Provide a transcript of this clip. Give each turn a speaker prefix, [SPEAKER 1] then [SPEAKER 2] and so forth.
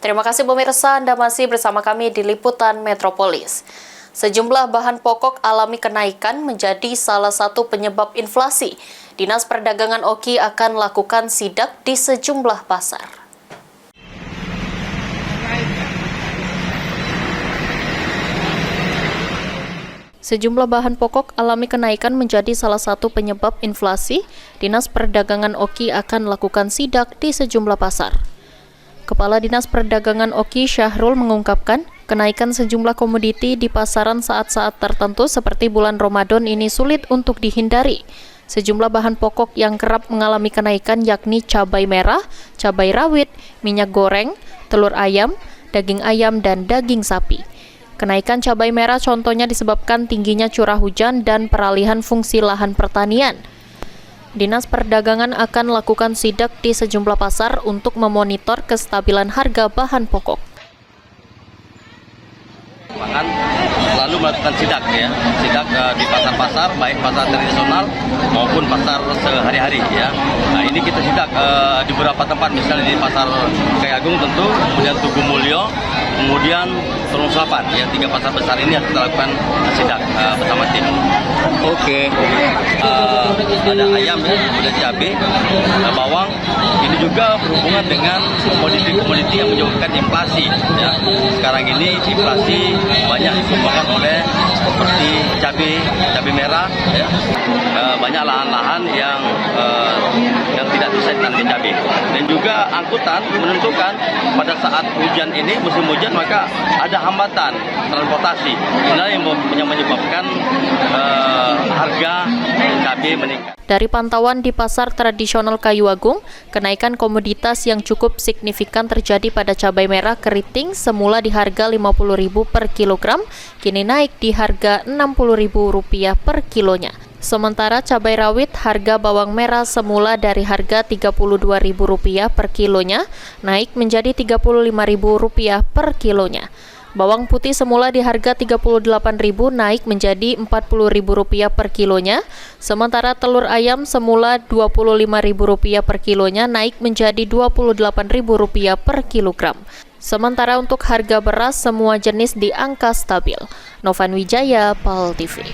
[SPEAKER 1] Terima kasih pemirsa, Anda masih bersama kami di Liputan Metropolis. Sejumlah bahan pokok alami kenaikan menjadi salah satu penyebab inflasi. Dinas Perdagangan Oki akan lakukan sidak di sejumlah pasar. Sejumlah bahan pokok alami kenaikan menjadi salah satu penyebab inflasi. Dinas Perdagangan Oki akan lakukan sidak di sejumlah pasar. Kepala Dinas Perdagangan Oki Syahrul mengungkapkan, kenaikan sejumlah komoditi di pasaran saat-saat tertentu seperti bulan Ramadan ini sulit untuk dihindari. Sejumlah bahan pokok yang kerap mengalami kenaikan yakni cabai merah, cabai rawit, minyak goreng, telur ayam, daging ayam, dan daging sapi. Kenaikan cabai merah contohnya disebabkan tingginya curah hujan dan peralihan fungsi lahan pertanian. Dinas Perdagangan akan lakukan sidak di sejumlah pasar untuk memonitor kestabilan harga bahan pokok.
[SPEAKER 2] Bahkan selalu melakukan sidak di pasar-pasar, baik pasar tradisional maupun pasar sehari-hari ya. Nah ini kita sidak di beberapa tempat, misalnya di pasar Kayagung tentu, kemudian Tugu Mulyo, kemudian Tulung Selapan, ya 3 pasar besar ini harus kita lakukan sidak bersama tim.
[SPEAKER 3] Oke.
[SPEAKER 2] Ada ayam ya, kemudian cabai, bawang. Ini juga berhubungan dengan komoditi-komoditi yang menyebabkan inflasi. Ya. Sekarang ini inflasi banyak disebabkan oleh seperti cabai merah, ya. Banyak lahan-lahan yang tidak bisa ditanam cabai. Dan juga angkutan menentukan pada saat hujan ini, musim hujan, maka ada hambatan transportasi. Inilah yang menyebabkan harga cabai meningkat.
[SPEAKER 1] Dari pantauan di pasar tradisional Kayu Agung, kenaikan komoditas yang cukup signifikan terjadi pada cabai merah keriting semula di harga Rp50.000 per kilogram, kini naik di harga Rp60.000 per kilonya. Sementara cabai rawit harga bawang merah semula dari harga Rp32.000 per kilonya, naik menjadi Rp35.000 per kilonya. Bawang putih semula di harga Rp38.000 naik menjadi Rp40.000 per kilonya, sementara telur ayam semula Rp25.000 per kilonya naik menjadi Rp28.000 per kilogram. Sementara untuk harga beras semua jenis di angka stabil. Novan Wijaya, PAL TV.